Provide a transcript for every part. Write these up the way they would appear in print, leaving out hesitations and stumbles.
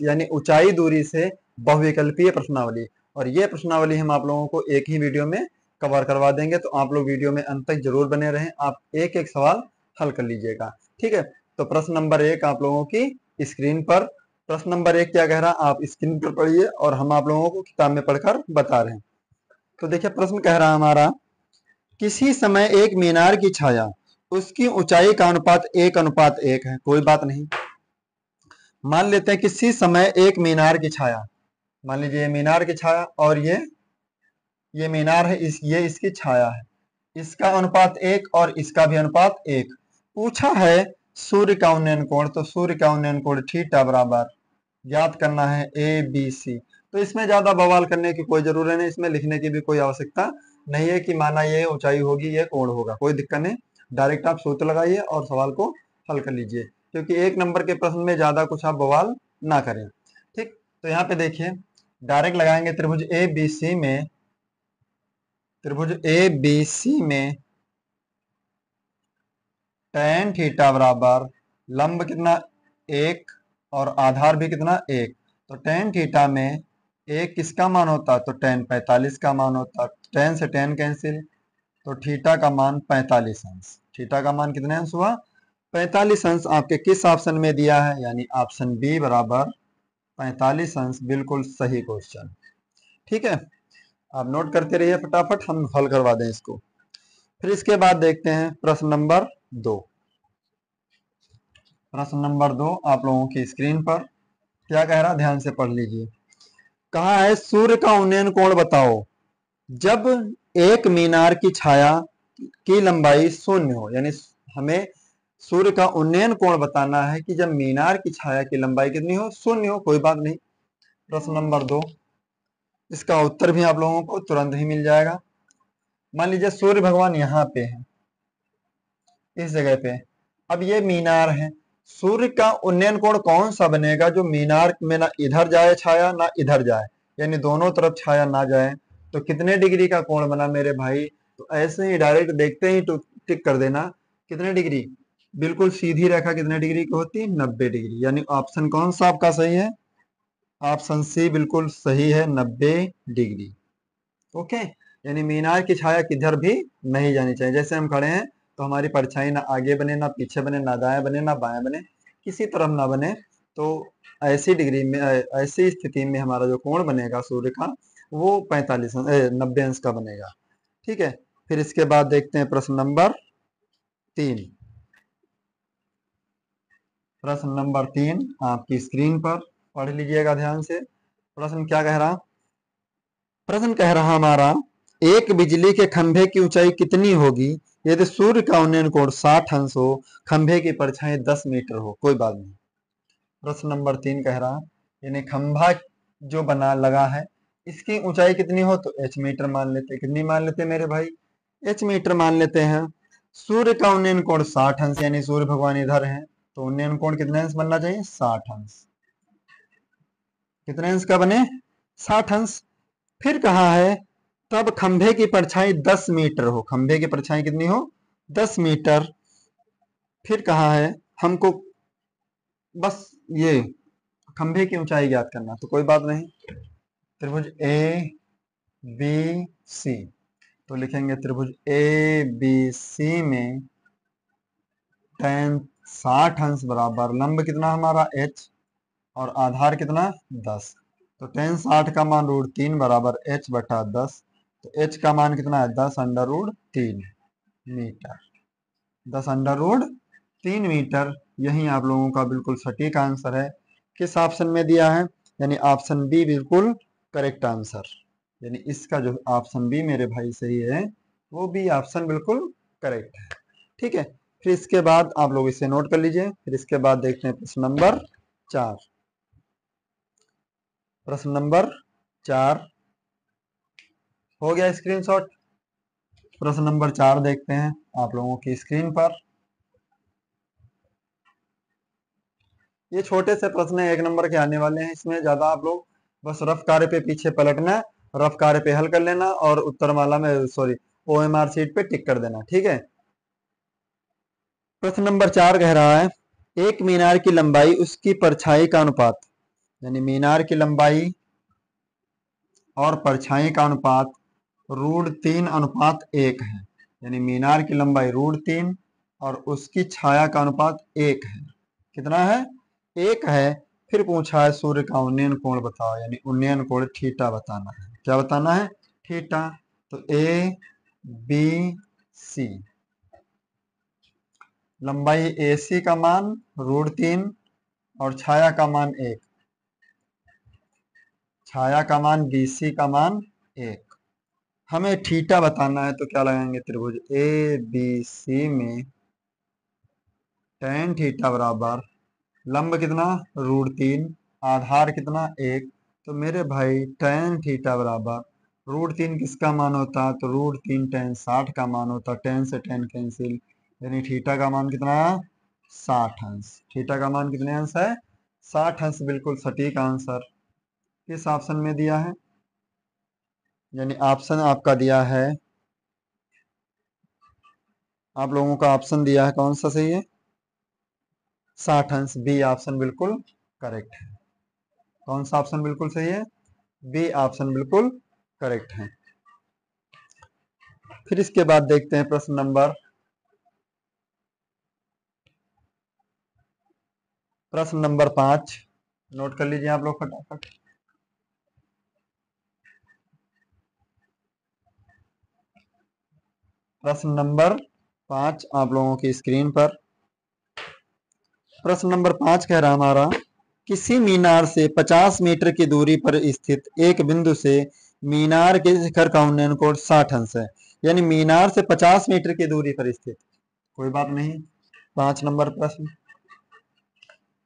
यानी ऊंचाई दूरी से बहुविकल्पीय प्रश्नावली। और ये प्रश्नावली हम आप लोगों को एक ही वीडियो में कवर करवा देंगे, तो आप लोग वीडियो में अंत तक जरूर बने रहें। आप एक एक सवाल हल कर लीजिएगा, ठीक है। तो प्रश्न नंबर 1 आप लोगों की स्क्रीन पर, प्रश्न नंबर 1 क्या कह रहा है आप स्क्रीन पर पढ़िए और हम आप लोगों को किताब में पढ़कर बता रहे हैं। तो देखिए प्रश्न कह रहा है हमारा, किसी समय एक मीनार की छाया उसकी ऊंचाई का अनुपात 1:1 है। कोई बात नहीं, मान लेते हैं किसी समय एक मीनार की छाया, मान लीजिए ये मीनार की छाया और ये मीनार है, ये इसकी छाया है, इसका अनुपात 1 और इसका भी अनुपात 1। पूछा है सूर्य का उन्नयन कोण, तो सूर्य का उन्नयन कोण थीटा बराबर ज्ञात करना है ABC। तो इसमें ज्यादा बवाल करने की कोई जरूरत नहीं, इसमें लिखने की भी कोई आवश्यकता नहीं है कि माना ये ऊंचाई होगी ये कोण होगा, कोई दिक्कत नहीं। डायरेक्ट आप सूत्र लगाइए और सवाल को हल कर लीजिए, क्योंकि 1 नंबर के प्रश्न में ज्यादा कुछ आप बवाल ना करें, ठीक। तो यहाँ पे देखिए डायरेक्ट लगाएंगे, त्रिभुज ABC में, त्रिभुज ABC में tan थीटा बराबर लंब कितना 1 और आधार भी कितना 1। तो tan थीटा में 1 किसका मान होता, तो tan 45 का मान होता। tan से tan कैंसिल, तो थीटा का मान 45 अंश। थीटा का मान कितने अंश हुआ, 45 अंश। आपके किस ऑप्शन में दिया है, यानी ऑप्शन बी बराबर 45 अंश, बिल्कुल सही क्वेश्चन, ठीक है। आप नोट करते रहिए, फटाफट हम हल करवा दें इसको। फिर इसके बाद देखते हैं प्रश्न नंबर 2। प्रश्न नंबर 2 आप लोगों की स्क्रीन पर क्या कह रहा, ध्यान से पढ़ लीजिए। कहा है सूर्य का उन्नयन कोण बताओ जब एक मीनार की छाया की लंबाई 0 हो, यानी हमें सूर्य का उन्नयन कोण बताना है कि जब मीनार की छाया की लंबाई कितनी हो, 0 हो। कोई बात नहीं। प्रश्न नंबर 2, इसका उत्तर भी आप लोगों को तुरंत ही मिल जाएगा। मान लीजिए सूर्य भगवान यहाँ पे है, इस जगह पे, अब ये मीनार है। सूर्य का उन्नयन कोण कौन सा बनेगा, जो मीनार में ना इधर जाए छाया ना इधर जाए, यानी दोनों तरफ छाया ना जाए। तो कितने डिग्री का कोण बना मेरे भाई, तो ऐसे ही डायरेक्ट देखते ही तो टिक कर देना, कितने डिग्री, बिल्कुल सीधी रेखा कितने डिग्री की होती है, 90 डिग्री। यानी ऑप्शन कौन सा आपका सही है, ऑप्शन सी बिल्कुल सही है, 90 डिग्री। ओके, यानी मीनार की छाया किधर भी नहीं जानी चाहिए। जैसे हम खड़े हैं तो हमारी परछाई ना आगे बने ना पीछे बने, ना दाएं बने ना बाएं बने, किसी तरफ ना बने। तो ऐसी डिग्री में, ऐसी स्थिति में हमारा जो कोण बनेगा सूर्य का, वो 90 अंश का बनेगा, ठीक है। फिर इसके बाद देखते हैं प्रश्न नंबर 3। प्रश्न नंबर 3 आपकी स्क्रीन पर पढ़ लीजिएगा ध्यान से। प्रश्न क्या कह रहा, प्रश्न कह रहा हमारा, एक बिजली के खंभे की ऊंचाई कितनी होगी यदि सूर्य का उन्नयन कोण 60 अंश हो, खंभे की परछाई 10 मीटर हो। कोई बात नहीं। प्रश्न नंबर 3 कह रहा, यानी खंभा जो बना लगा है इसकी ऊंचाई कितनी हो, तो h मीटर मान लेते। कितनी मान लेते मेरे भाई, h मीटर मान लेते हैं। सूर्य का उन्नयन कोण 60 अंश, यानी सूर्य भगवान इधर है, तो उन्नयन कोण कितने अंश बनना चाहिए, 60 अंश। कितने अंश का बने, 60 अंश। फिर कहा है तब खंभे की परछाई 10 मीटर हो, खंभे की परछाई कितनी हो, 10 मीटर। फिर कहा है हमको बस ये खंभे की ऊंचाई ज्ञात करना, तो कोई बात नहीं। त्रिभुज ABC, तो लिखेंगे त्रिभुज ABC में tan 60 अंश बराबर लंब कितना हमारा h और आधार कितना 10। तो tan 60 का मान √3 बराबर h बटा 10। तो h का मान कितना है, 10√3 मीटर, 10√3 मीटर। यही आप लोगों का बिल्कुल सटीक आंसर है। किस ऑप्शन में दिया है, यानी ऑप्शन बी बिल्कुल करेक्ट आंसर। यानी इसका जो ऑप्शन बी मेरे भाई सही है, वो भी ऑप्शन बिल्कुल करेक्ट है, ठीक है। फिर इसके बाद आप लोग इसे नोट कर लीजिए। फिर इसके बाद देखते हैं प्रश्न नंबर 4। प्रश्न नंबर 4 हो गया स्क्रीनशॉट। प्रश्न नंबर 4 देखते हैं आप लोगों की स्क्रीन पर। ये छोटे से प्रश्न 1 नंबर के आने वाले हैं, इसमें ज्यादा आप लोग बस रफ कार्य पे पीछे पलटना, रफ कार्य पे हल कर लेना और उत्तरमाला में सॉरी OMR शीट पे टिक कर देना, ठीक है। प्रश्न नंबर 4 कह रहा है एक मीनार की लंबाई उसकी परछाई का अनुपात यानी मीनार की लंबाई और परछाई का अनुपात √3:1 है। यानी मीनार की लंबाई √3 और उसकी छाया का अनुपात 1 है। कितना है? 1 है। फिर पूछा है सूर्य का उन्नयन कोण बताओ, यानी उन्नयन कोण थीटा बताना है। क्या बताना है? थीटा। तो ए बी सी, लंबाई ए सी का मान √3 और छाया का मान 1, छाया का मान बी सी का मान 1। हमें थीटा बताना है तो क्या लगाएंगे? त्रिभुज ए बी सी में tan थीटा बराबर लंब कितना? √3, आधार कितना? 1। तो मेरे भाई tan थीटा बराबर √3 किसका मान होता है? तो √3 tan 60 का मान होता है। tan से tan कैंसिल, यानी थीटा का मान कितना है? 60 अंश। थीटा का मान कितने अंश है? 60 अंश। बिल्कुल सटीक आंसर किस ऑप्शन में दिया है? यानी ऑप्शन आपका दिया है, आप लोगों का ऑप्शन दिया है कौन सा सही है? 60 अंश। बी ऑप्शन बिल्कुल करेक्ट है। कौन सा ऑप्शन बिल्कुल सही है? बी ऑप्शन बिल्कुल करेक्ट है। फिर इसके बाद देखते हैं प्रश्न नंबर 5। नोट कर लीजिए आप लोग फटाफट। प्रश्न नंबर 5 आप लोगों की स्क्रीन पर। प्रश्न नंबर 5 कह रहा हमारा, किसी मीनार से 50 मीटर की दूरी पर स्थित एक बिंदु से मीनार के शिखर का उन्नयन कोण 60 अंश है। यानी मीनार से 50 मीटर की दूरी पर स्थित, कोई बात नहीं। 5 नंबर प्रश्न,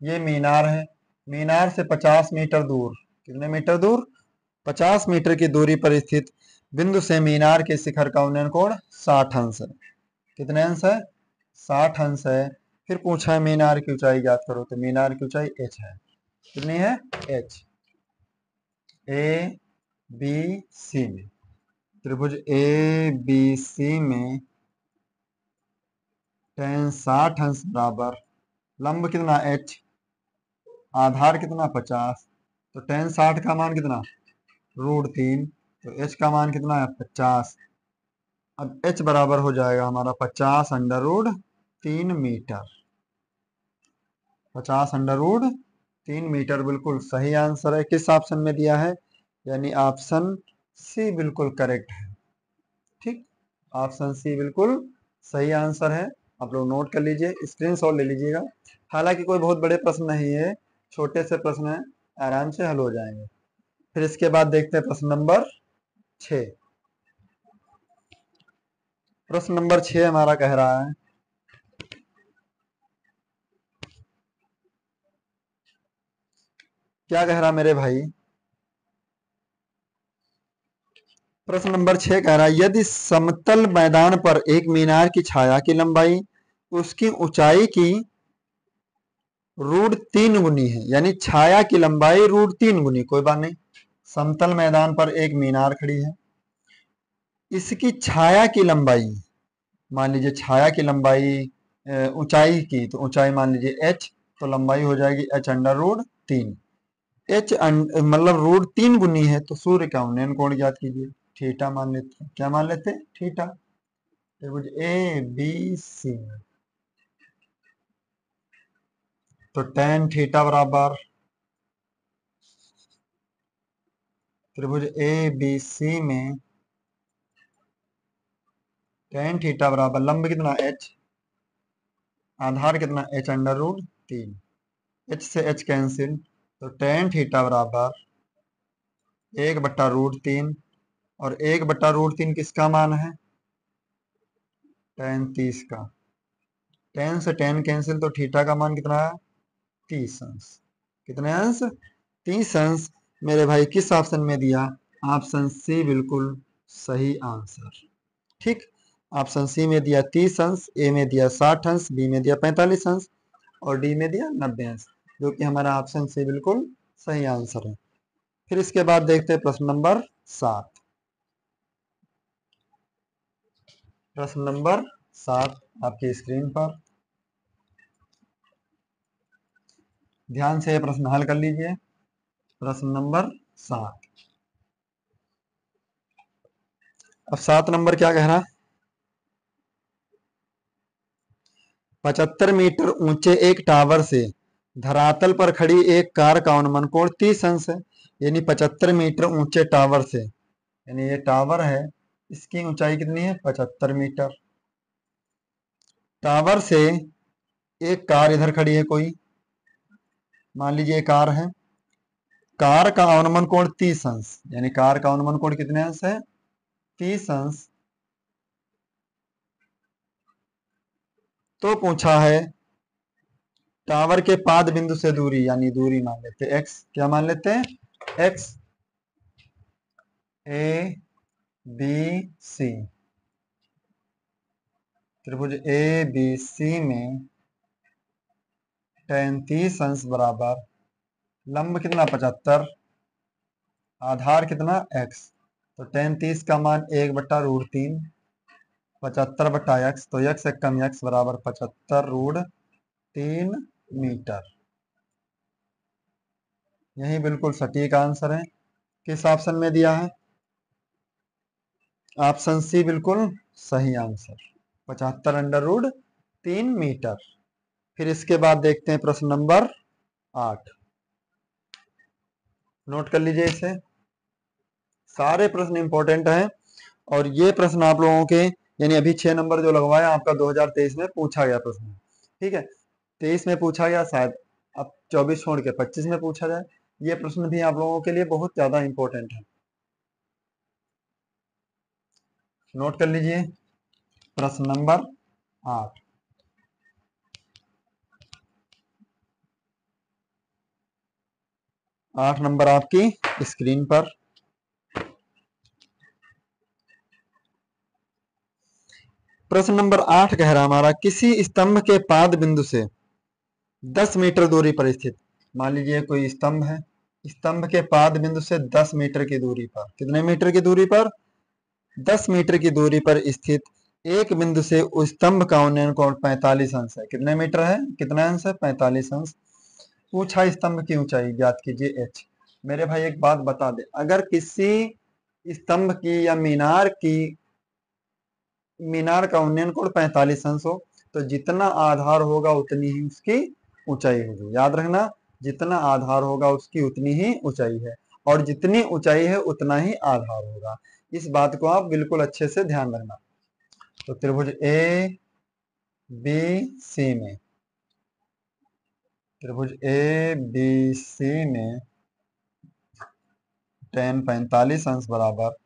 ये मीनार है, मीनार से 50 मीटर दूर, कितने मीटर दूर? 50 मीटर की दूरी पर स्थित बिंदु से मीनार के शिखर का उन्नयन कोण 60 अंश है। कितने अंश है? 60 अंश है। फिर पूछा है मीनार की ऊंचाई ज्ञात करो, तो मीनार की ऊंचाई h है। कितनी है? h। ए बी सी में, त्रिभुज ए बी सी में tan 60 अंश बराबर लंब कितना? h, आधार कितना? 50। तो tan 60 का मान कितना? √3। तो h का मान कितना है? 50। अब h बराबर हो जाएगा हमारा 50√3 मीटर। 50√3 मीटर बिल्कुल सही आंसर है। किस ऑप्शन में दिया है? यानी ऑप्शन सी बिल्कुल करेक्ट है। ठीक, ऑप्शन सी बिल्कुल सही आंसर है। आप लोग नोट कर लीजिए, स्क्रीनशॉट ले लीजिएगा। हालांकि कोई बहुत बड़े प्रश्न नहीं है, छोटे से प्रश्न है, आराम से हल हो जाएंगे। फिर इसके बाद देखते हैं प्रश्न नंबर 6। प्रश्न नंबर 6 हमारा कह रहा है, क्या कह रहा मेरे भाई? प्रश्न नंबर 6 कह रहा है, यदि समतल मैदान पर एक मीनार की छाया की लंबाई उसकी ऊंचाई की √3 गुनी है, यानी छाया की लंबाई √3 गुनी, कोई बात नहीं। समतल मैदान पर एक मीनार खड़ी है, इसकी छाया की लंबाई, मान लीजिए छाया की लंबाई ऊंचाई की, तो ऊंचाई मान लीजिए h, तो लंबाई हो जाएगी h√3। h मतलब √3 गुनी है, तो सूर्य का उन्नयन कोण ज्ञात कीजिए। थीटा मान लेते हैं। क्या मान लेते हैं? थीटा। त्रिभुज ए बी सी, तो tan थीटा बराबर त्रिभुज ए बी सी में tan थीटा बराबर लंब कितना? h, आधार कितना? h√3। h से h कैंसिल, तो tan थीटा बराबर 1/√3, और 1/√3 किसका मान है? tan 30 का। tan से tan कैंसिल, तो थीटा का मान कितना है? 30 अंश। कितने अंश? 30 अंश। मेरे भाई किस ऑप्शन में दिया? ऑप्शन सी बिल्कुल सही आंसर। ठीक, ऑप्शन सी में दिया 30 अंश, ए में दिया 60 अंश, बी में दिया 45 अंश, और डी में दिया 90 अंश, जो कि हमारा ऑप्शन सी बिल्कुल सही आंसर है। फिर इसके बाद देखते हैं प्रश्न नंबर 7। प्रश्न नंबर 7 आपकी स्क्रीन पर, ध्यान से प्रश्न हल कर लीजिए। प्रश्न नंबर 7। अब 7 नंबर क्या कह रहा? 75 मीटर ऊंचे एक टावर से धरातल पर खड़ी एक कार का अनुमान कोण 30 अंश है। यानी 75 मीटर ऊंचे टावर से, यानी ये टावर है, इसकी ऊंचाई कितनी है? 75 मीटर। टावर से एक कार इधर खड़ी है कोई, मान लीजिए कार है, कार का अवनमन कोण 30 अंश, यानी कार का अवनमन कोण कितने अंश है? 30 अंश। तो पूछा है टावर के पाद बिंदु से दूरी, यानी दूरी मान लेते हैं x। क्या मान लेते हैं? x। ए बी सी, त्रिभुज ए बी सी में tan 30 अंश बराबर लंब कितना? 75, आधार कितना? x। तो tan 30 का मान 1/√3, 75/x, तो x एक कम x बराबर 75√3 मीटर। यही बिल्कुल सटीक आंसर है। किस ऑप्शन में दिया है? ऑप्शन सी बिल्कुल सही आंसर, 75√3 मीटर। फिर इसके बाद देखते हैं प्रश्न नंबर 8। नोट कर लीजिए इसे, सारे प्रश्न इंपॉर्टेंट हैं और ये प्रश्न आप लोगों के, यानी अभी 6 नंबर जो लगवाया आपका 2023 में पूछा गया प्रश्न, ठीक है। 23 में पूछा गया, शायद अब 24 छोड़ के 25 में पूछा जाए। ये प्रश्न भी आप लोगों के लिए बहुत ज्यादा इंपॉर्टेंट है। नोट कर लीजिए प्रश्न नंबर 8। 8 नंबर आपकी स्क्रीन पर। प्रश्न नंबर 8 कह रहा हमारा, किसी स्तंभ के पाद बिंदु से 10 मीटर दूरी पर स्थित, मान लीजिए कोई स्तंभ है, स्तंभ के पाद बिंदु से 10 मीटर की दूरी पर, कितने मीटर की दूरी पर? 10 मीटर की दूरी पर स्थित एक बिंदु से उस स्तंभ का उन्नयन कोण 45 अंश है। कितने मीटर है? कितना अंश है? 45 अंश। पूछा स्तंभ की ऊंचाई ज्ञात कीजिए h। मेरे भाई एक बात बता दे, अगर किसी स्तंभ की या मीनार का उन्नयन कोण 45 अंश हो, तो जितना आधार होगा उतनी ही उसकी ऊंचाई होगी। याद रखना, जितना आधार होगा उसकी उतनी ही ऊंचाई है, और जितनी ऊंचाई है उतना ही आधार होगा। इस बात को आप बिल्कुल अच्छे से ध्यान रखना। तो त्रिभुज ए बी सी में, त्रिभुज ए बी सी में tan 45 अंश बराबर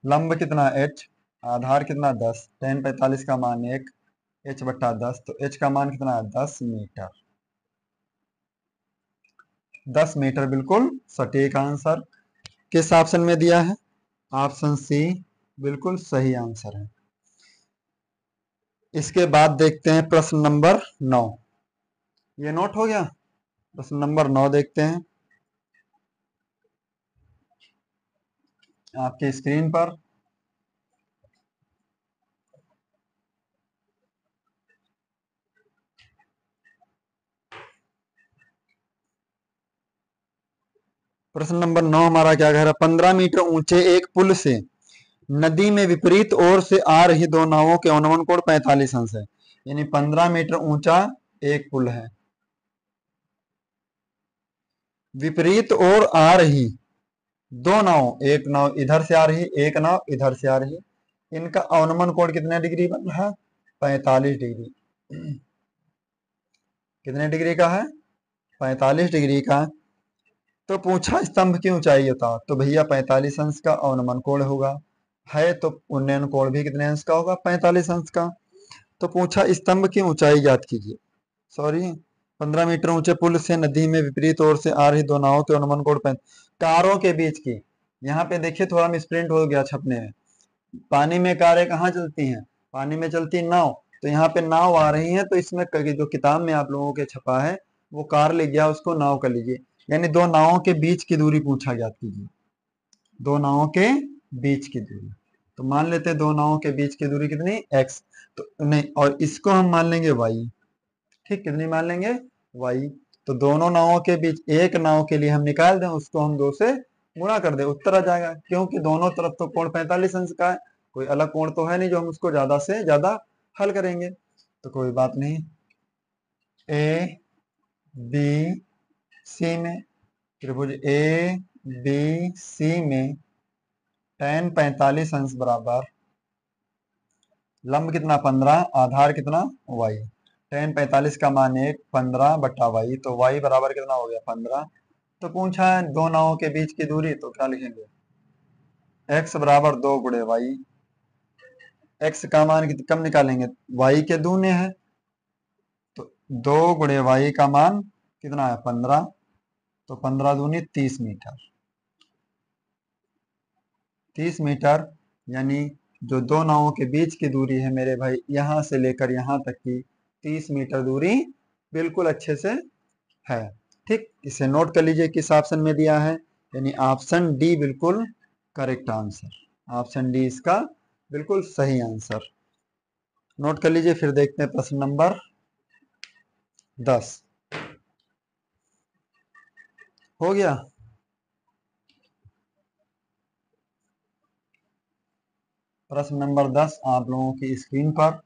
लंब कितना? h, आधार कितना? 10, tan 45 का मान 1, h/10, तो h का मान कितना है? 10 मीटर। 10 मीटर बिल्कुल सटीक आंसर। किस ऑप्शन में दिया है? ऑप्शन सी बिल्कुल सही आंसर है। इसके बाद देखते हैं प्रश्न नंबर 9। ये नोट हो गया? प्रश्न नंबर 9 देखते हैं आपके स्क्रीन पर। प्रश्न नंबर 9 हमारा क्या कह रहा है? 15 मीटर ऊंचे एक पुल से नदी में विपरीत ओर से आ रही दो नावों के अवनमन कोण 45 अंश है। यानी 15 मीटर ऊंचा एक पुल है, विपरीत ओर आ रही दो नाव, एक नाव इधर से आ रही, एक नाव इधर से आ रही, इनका अवनमन कोण कितने डिग्री बन रहा है? 45 डिग्री। कितने डिग्री का है? 45 डिग्री का। तो पूछा स्तंभ की ऊंचाई बताओ, तो भैया 45 अंश का अवनमन कोण होगा, है तो उन्नयन कोण भी कितने अंश का होगा? 45 अंश का। तो पूछा स्तंभ की ऊंचाई ज्ञात कीजिए। सॉरी, 15 मीटर ऊंचे पुल से नदी में विपरीत ओर से आ रही दो नावों के अनुमान कोण कारों के बीच की, यहाँ पे देखिए थोड़ा मिसप्रिंट हो गया छपने में। पानी में कारें कहाँ चलती हैं? पानी में चलती नाव, तो यहाँ पे नाव आ रही है, तो इसमें जो किताब में आप लोगों के छपा है वो कार ले गया, उसको नाव कर लीजिए। यानी दो नावों के बीच की दूरी पूछा ज्ञात कीजिए, दो नावों के बीच की दूरी। तो मान लेते हैं दो नावों के बीच की दूरी कितनी? x। तो नहीं, और इसको हम मान लेंगे y। ठीक, कितनी मान लेंगे? y। तो दोनों नावों के बीच एक नाव के लिए हम निकाल दें, उसको हम 2 से गुणा कर दें, उत्तर आ जाएगा। क्योंकि दोनों तरफ तो कोण 45 अंश का है, कोई अलग कोण तो है नहीं जो हम उसको ज्यादा से ज्यादा हल करेंगे, तो कोई बात नहीं। ए बी सी में, त्रिभुज ए बी सी में tan 45 अंश बराबर लंब कितना 15, आधार कितना y। tan 45 का मान 1, 15 बटा y, तो y बराबर कितना हो गया 15। तो पूछा है दो नावों के बीच की दूरी, तो क्या लिखेंगे, x बराबर 2 गुणे y। x का मान कम निकालेंगे, y के दूने है, तो 2 गुणे y का मान कितना है 15, तो 15 दूनी 30 मीटर। 30 मीटर यानी जो दो नावों के बीच की दूरी है मेरे भाई, यहां से लेकर यहां तक की 30 मीटर दूरी बिल्कुल अच्छे से है। ठीक, इसे नोट कर लीजिए किस ऑप्शन में दिया है, यानी ऑप्शन डी बिल्कुल करेक्ट आंसर। ऑप्शन डी इसका बिल्कुल सही आंसर। नोट कर लीजिए। फिर देखते हैं प्रश्न नंबर 10 हो गया। प्रश्न नंबर 10 आप लोगों की स्क्रीन पर,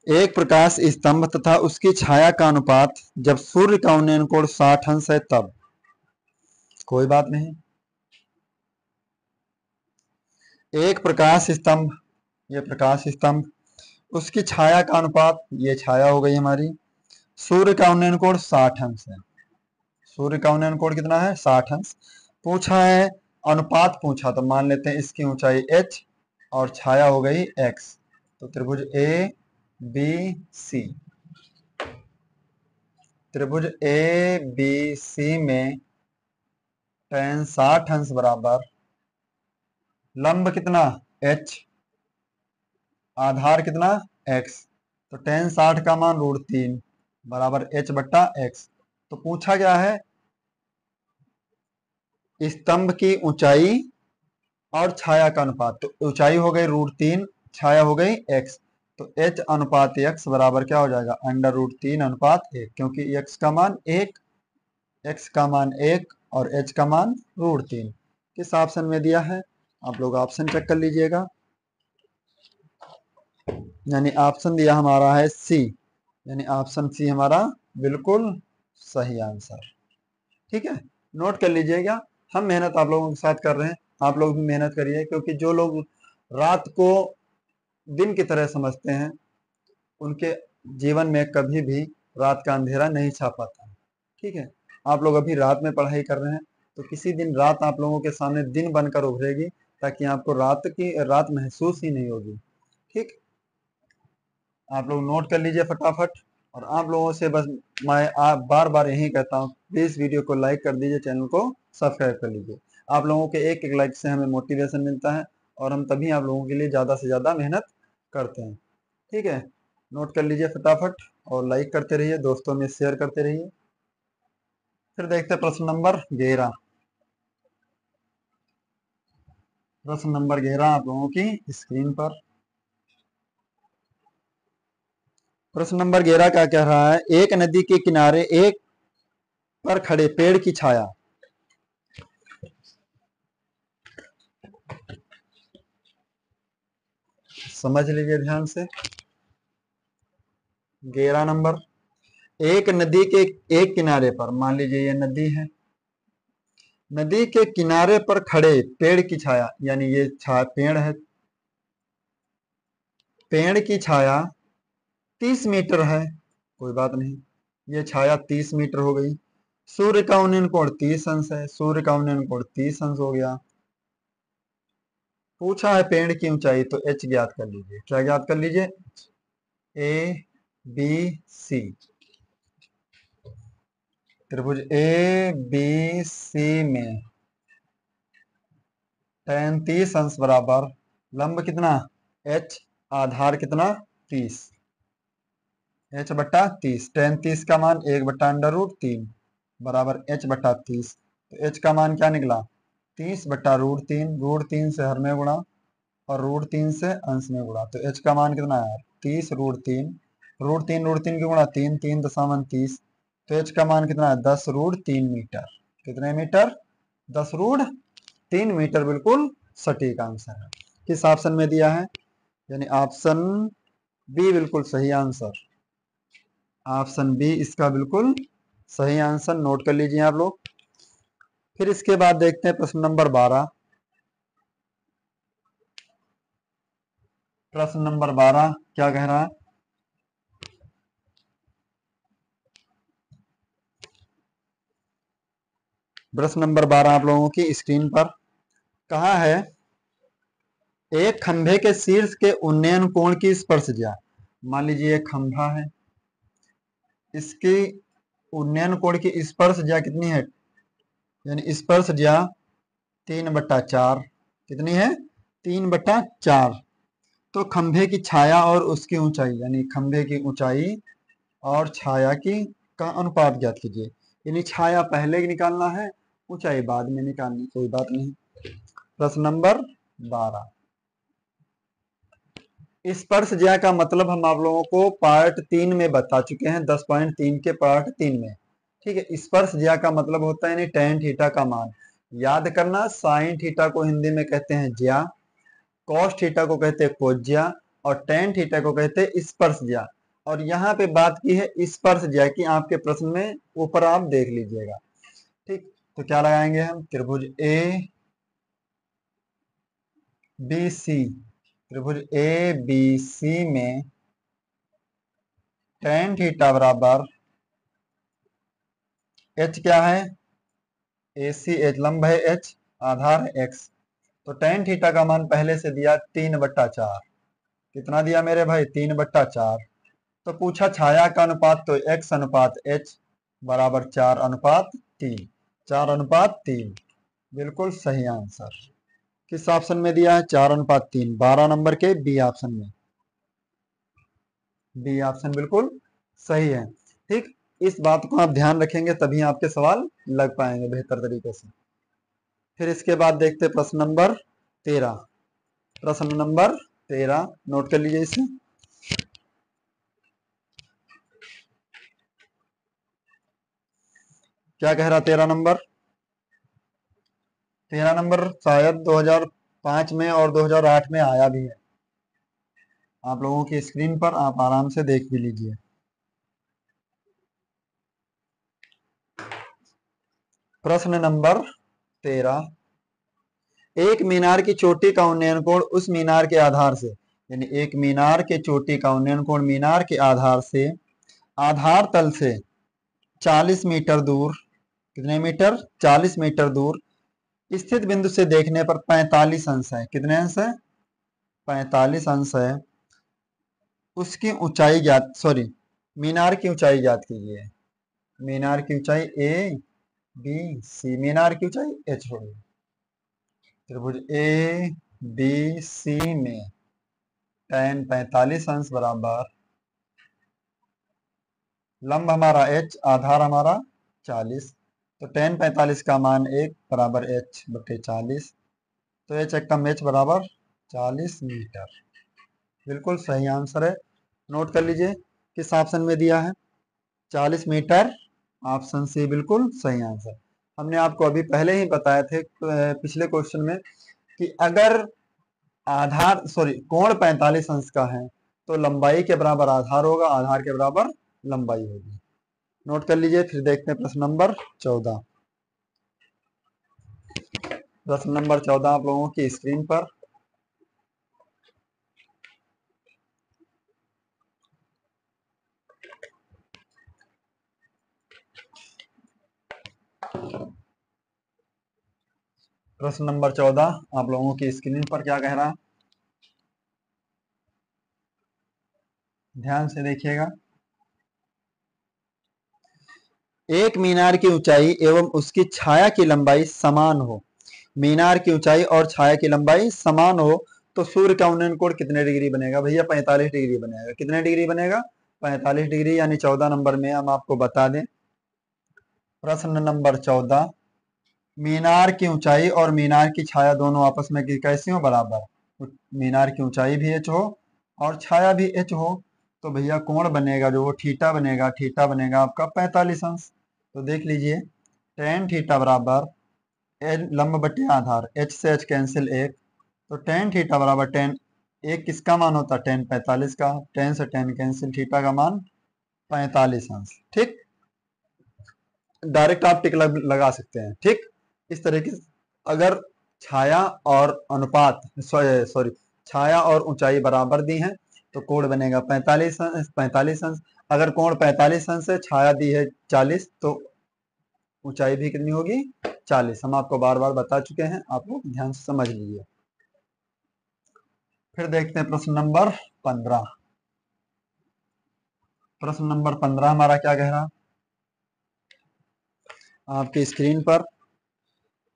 एक प्रकाश स्तंभ तथा उसकी छाया का अनुपात जब सूर्य का उन्नयन कोण 60 अंश है तब। कोई बात नहीं। एक प्रकाश स्तंभ, ये प्रकाश स्तंभ, उसकी छाया का अनुपात, ये छाया हो गई हमारी, सूर्य का उन्नयन कोण 60 अंश है। सूर्य का उन्नयन कोण कितना है 60 अंश। पूछा है अनुपात पूछा, तो मान लेते हैं इसकी ऊंचाई h और छाया हो गई x। तो त्रिभुज ए बी सी, त्रिभुज ए बी सी में tan 60 अंश बराबर लंब कितना h, आधार कितना x, तो tan 60 का मान √3 बराबर h बट्टा x। तो पूछा क्या है स्तंभ की ऊंचाई और छाया का अनुपात, तो ऊंचाई हो गई √3, छाया हो गई x, तो h अनुपात x बराबर क्या हो जाएगा √3 अनुपात 1, क्योंकि x का मान 1, x का मान 1 और h का मान √3। किस ऑप्शन में दिया है, आप लोग ऑप्शन चेक कर लीजिएगा। यानी ऑप्शन दिया हमारा है सी, यानी ऑप्शन सी हमारा बिल्कुल सही आंसर। ठीक है, नोट कर लीजिएगा। हम मेहनत आप लोगों के साथ कर रहे हैं, आप लोग भी मेहनत करिए, क्योंकि जो लोग रात को दिन की तरह समझते हैं उनके जीवन में कभी भी रात का अंधेरा नहीं छा पाता। ठीक है, आप लोग अभी रात में पढ़ाई कर रहे हैं, तो किसी दिन रात आप लोगों के सामने दिन बनकर उभरेगी, ताकि आपको रात महसूस ही नहीं होगी। ठीक, आप लोग नोट कर लीजिए फटाफट। और आप लोगों से बस मैं आप बार बार यही कहता हूँ, प्लीज वीडियो को लाइक कर दीजिए, चैनल को सब्सक्राइब कर लीजिए। आप लोगों के एक एक लाइक से हमें मोटिवेशन मिलता है, और हम तभी आप लोगों के लिए ज़्यादा से ज़्यादा मेहनत करते हैं। ठीक है, नोट कर लीजिए फटाफट और लाइक करते रहिए, दोस्तों में शेयर करते रहिए। फिर देखते हैं प्रश्न नंबर 11। प्रश्न नंबर 11 आप लोगों की स्क्रीन पर। प्रश्न नंबर 11 क्या कह रहा है, एक नदी के किनारे एक पर खड़े पेड़ की छाया, समझ लीजिए ध्यान से। 11 नंबर, एक नदी के एक किनारे पर, मान लीजिए ये नदी है, नदी के किनारे पर खड़े पेड़ की छाया, यानी ये पेड़ है, पेड़ की छाया 30 मीटर है। कोई बात नहीं, ये छाया 30 मीटर हो गई। सूर्य का उन्नयन कोण 30 अंश है, सूर्य का उन्नयन कोण 30 अंश हो गया। पूछा है पेड़ की ऊंचाई, तो h ज्ञात कर लीजिए। क्या ज्ञात कर लीजिए, ए बी सी, त्रिभुज ए बी सी में tan 30 अंश बराबर लंब कितना h, आधार कितना 30, h बट्टा 30। tan 30 का मान 1 बट्टा √3 बराबर h बट्टा 30, तो h का मान क्या निकला 30 बट्टा √3, √3 से हर में गुणा, और √3 से अंश में गुणा, तो h का मान कितना है 30 √3, √3 की गुणा 3, 3 दशामन 30, तो h का मान कितना है 10√3 मीटर। कितने मीटर 10√3 मीटर, बिल्कुल सटीक आंसर है। किस ऑप्शन में दिया है, यानी ऑप्शन बी बिल्कुल सही आंसर। ऑप्शन बी इसका बिल्कुल सही आंसर, नोट कर लीजिए आप लोग। फिर इसके बाद देखते हैं प्रश्न नंबर 12। प्रश्न नंबर 12 क्या कह रहा है, प्रश्न नंबर 12 आप लोगों की स्क्रीन पर कहा है, एक खंभे के शीर्ष के उन्नयन कोण की स्पर्श ज्या। मान लीजिए एक खंभा है, इसकी उन्नयन कोण की स्पर्श ज्या कितनी है, यानी स्पर्श ज्या 3/4, कितनी है 3/4। तो खंभे की छाया और उसकी ऊंचाई, यानी खंभे की ऊंचाई और छाया की का अनुपात ज्ञात कीजिए। यानी छाया पहले निकालना है, ऊंचाई बाद में निकालनी, कोई बात नहीं। प्रश्न नंबर 12, स्पर्श ज्या का मतलब हम आप लोगों को पार्ट 3 में बता चुके हैं, 10.3 के पार्ट 3 में। ठीक है, स्पर्श ज्या का मतलब होता है यानी tan थीटा का मान। याद करना, sin थीटा को हिंदी में कहते हैं ज्या, cos थीटा को कहते हैं कोज्या, और tan थीटा को कहते हैं स्पर्श ज्या। और यहाँ पे बात की है स्पर्श ज्या की, आपके प्रश्न में ऊपर आप देख लीजिएगा। ठीक, तो क्या लगाएंगे हम, त्रिभुज ए बी सी, त्रिभुज ए बी सी में tan थीटा बराबर h क्या है, ए सी, एच लंब है, h आधार है x। तो tan थीटा का मान पहले से दिया 3/4, कितना दिया मेरे भाई 3/4। तो पूछा छाया का अनुपात, तो x/h बराबर 4/3, 4/3 बिल्कुल सही आंसर। किस ऑप्शन में दिया है 4/3, 12 नंबर के बी ऑप्शन में, बी ऑप्शन बिल्कुल सही है। ठीक, इस बात को आप ध्यान रखेंगे तभी आपके सवाल लग पाएंगे बेहतर तरीके से। फिर इसके बाद देखते प्रश्न नंबर 13। प्रश्न नंबर 13 नोट कर लीजिए इसे। क्या कह रहा 13 नंबर, 13 नंबर शायद 2005 में और 2008 में आया भी है, आप लोगों की स्क्रीन पर आप आराम से देख भी लीजिए। प्रश्न नंबर 13, एक मीनार की चोटी का उन्नयन कोण उस मीनार के आधार से, यानी एक मीनार के चोटी का उन्नयन कोण मीनार के आधार से आधार तल से 40 मीटर दूर, कितने मीटर 40 मीटर दूर स्थित बिंदु से देखने पर 45 अंश है। कितने अंश है 45 अंश है। उसकी ऊंचाई ज्ञात, सॉरी मीनार की ऊंचाई ज्ञात कीजिए। मीनार की ऊंचाई ए बी सी, मीनार की ऊंचाई एच होगी। त्रिभुज ए बी सी में tan 45 अंश बराबर लंब हमारा h, आधार हमारा 40, तो tan 45 का मान 1 बराबर h/40, तो h एकदम h बराबर 40 मीटर, बिल्कुल सही आंसर है। नोट कर लीजिए किस ऑप्शन में दिया है 40 मीटर, ऑप्शन सी बिल्कुल सही आंसर। हमने आपको अभी पहले ही बताए थे पिछले क्वेश्चन में कि अगर आधार, सॉरी कोण 45 अंश का है तो लंबाई के बराबर आधार होगा, आधार के बराबर लंबाई होगी। नोट कर लीजिए। फिर देखते हैं प्रश्न नंबर 14। प्रश्न नंबर 14 आप लोगों की स्क्रीन पर प्रश्न नंबर 14 आप लोगों की स्क्रीन पर क्या कह रहा है, ध्यान से देखिएगा। एक मीनार की ऊंचाई एवं उसकी छाया की लंबाई समान हो, मीनार की ऊंचाई और छाया की लंबाई समान हो तो सूर्य का उन्नयन कोण कितने डिग्री बनेगा, भैया 45 डिग्री बनेगा। कितने डिग्री बनेगा 45 डिग्री, यानी 14 नंबर में हम आपको बता दें। प्रश्न नंबर 14, मीनार की ऊंचाई और मीनार की छाया दोनों आपस में कैसी हो, बराबर। मीनार की ऊंचाई भी h हो और छाया भी h हो, तो भैया कोण बनेगा जो वो थीटा बनेगा, थीटा बनेगा आपका 45 अंश। तो देख लीजिए टेन थीटा बराबर लंब बटे आधार, h से h कैंसिल 1, तो टेन थीटा बराबर टेन, एक किसका मान होता है टेन 45 का, टेन से टेन कैंसिल, थीटा का मान 45 अंश। ठीक, डायरेक्ट आप टिक लगा सकते हैं। ठीक, इस तरीके से अगर छाया और अनुपात सॉरी छाया और ऊंचाई बराबर दी है तो कोण बनेगा 45 अंश। अगर कोण 45 अंश है, छाया दी है 40, तो ऊंचाई भी कितनी होगी 40। हम आपको बार बार बता चुके हैं, आप लोग ध्यान से समझ लीजिए। फिर देखते हैं प्रश्न नंबर 15। प्रश्न नंबर 15 हमारा क्या कह रहा आपकी स्क्रीन पर,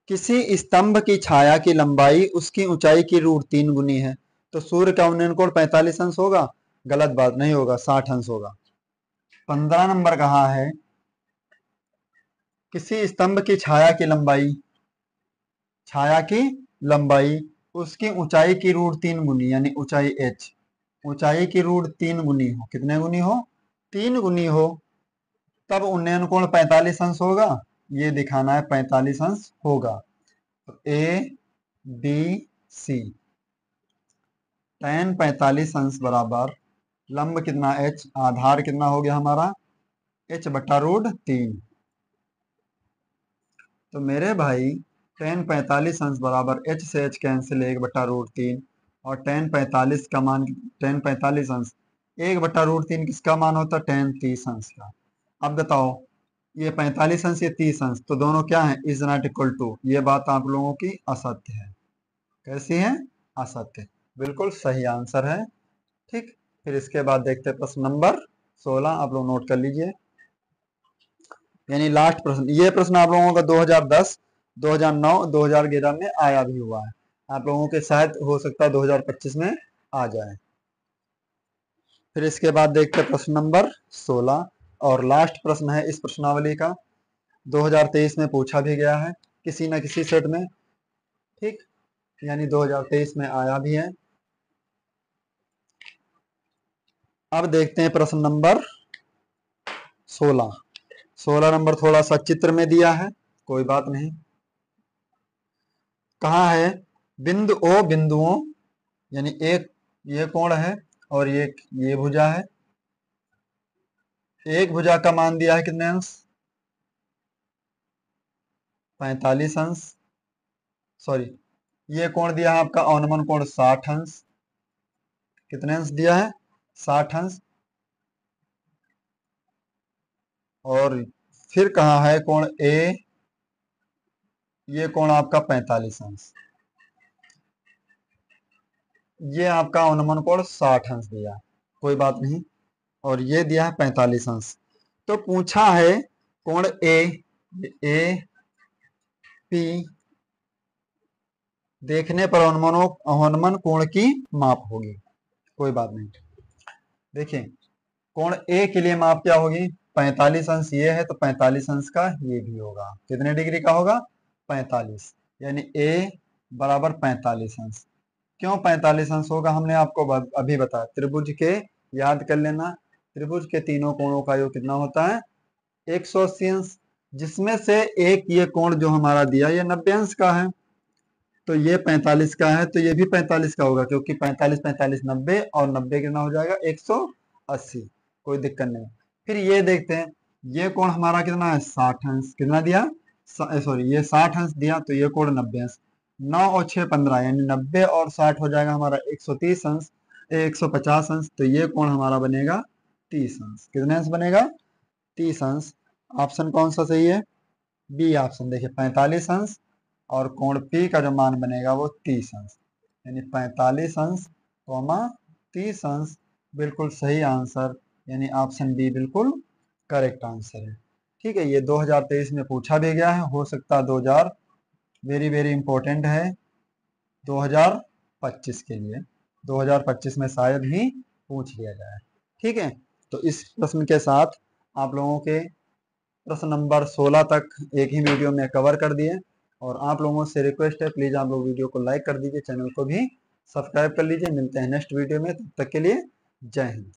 किसी स्तंभ की छाया की लंबाई उसकी ऊंचाई की √3 गुनी है, तो सूर्य का उन्नयन कोण 45 अंश होगा? गलत बात, नहीं होगा, 60 अंश होगा। 15 नंबर कहा है किसी स्तंभ की छाया की लंबाई उसकी ऊंचाई की √3 गुनी, यानी ऊंचाई h, ऊंचाई की √3 गुनी हो, कितने गुनी हो? 3 गुनी हो, तब उन्नयन कोण 45 अंश होगा। ये दिखाना है 45 अंश होगा। तो ए बी सी, tan 45 अंश बराबर लंब कितना h, आधार कितना हो गया हमारा h बटा √3। तो मेरे भाई tan 45 अंश बराबर h से h कैंसिल 1 बटा √3, और tan 45 का मान, tan 45 अंश 1 बटा √3 किसका मान होता है? tan 30 अंश का। अब बताओ ये 45 अंश, ये 30 अंश, तो दोनों क्या है? Is not equal to. ये बात आप लोगों की असत्य है। कैसी है? असत्य। बिल्कुल सही आंसर है। ठीक, फिर इसके बाद देखते हैं प्रश्न नंबर 16, आप लोग नोट कर लीजिए, यानी लास्ट प्रश्न। ये प्रश्न आप लोगों का 2010, 2009, 2011 में आया भी हुआ है। आप लोगों के शायद हो सकता है 2025 में आ जाए। फिर इसके बाद देखते हैं प्रश्न नंबर 16, और लास्ट प्रश्न है इस प्रश्नावली का। 2023 में पूछा भी गया है किसी न किसी सेट में। ठीक, यानी 2023 में आया भी है। अब देखते हैं प्रश्न नंबर 16। 16 नंबर थोड़ा सा चित्र में दिया है, कोई बात नहीं। कहा है बिंदु ओ बिंदुओं, यानी एक ये कोण है और ये भुजा है। एक भुजा का मान दिया है कितने अंश? 45 अंश। सॉरी, ये कोण दिया है आपका अवनमन कोण 60 अंश। कितने अंश दिया है? 60 अंश। और फिर कहा है कोण ए, ये कोण आपका 45 अंश। ये आपका अवनमन कोण 60 अंश दिया, कोई बात नहीं, और ये दिया है 45 अंश। तो पूछा है कोण ए पी देखने पर अवनमन कोण की माप होगी। कोई बात नहीं, देखिए कोण ए के लिए माप क्या होगी? 45 अंश ये है तो 45 अंश का ये भी होगा। कितने डिग्री का होगा? 45, यानी ए बराबर 45 अंश। क्यों 45 अंश होगा? हमने आपको अभी बताया, त्रिभुज के, याद कर लेना, त्रिभुज के तीनों कोणों का योग कितना होता है? 180 अंश, जिसमें से एक ये कोण जो हमारा दिया ये 90 अंश का है, तो ये 45 का है, तो ये भी 45 का होगा, क्योंकि 45 45 90, और 90 कितना हो जाएगा? 180। कोई दिक्कत नहीं। फिर ये देखते हैं, ये कोण हमारा कितना है? 60 अंश। कितना दिया? सॉरी, ये 60 अंश दिया, तो ये कोण 90 अंश। 9 और 6 15, यानी 90 और 60 हो जाएगा हमारा 130 अंश, 150 अंश। तो ये कोण हमारा बनेगा 30 अंश। कितने अंश बनेगा? 30 अंश। ऑप्शन कौन सा सही है? B option. देखिए 45 अंश, और कोण P का जो मान बनेगा वो 30 अंश, यानी 45 अंश कॉमा 30 अंश। बिल्कुल सही आंसर, यानी ऑप्शन बी बिल्कुल करेक्ट आंसर है। ठीक है, ये 2023 में पूछा भी गया है, हो सकता है 2000 वेरी वेरी इंपॉर्टेंट है 2025 के लिए, 2025 में शायद ही पूछ लिया जाए। ठीक है, तो इस प्रश्न के साथ आप लोगों के प्रश्न नंबर 16 तक एक ही वीडियो में कवर कर दिए, और आप लोगों से रिक्वेस्ट है प्लीज आप लोग वीडियो को लाइक कर दीजिए, चैनल को भी सब्सक्राइब कर लीजिए। मिलते हैं नेक्स्ट वीडियो में, तब तक के लिए जय हिंद।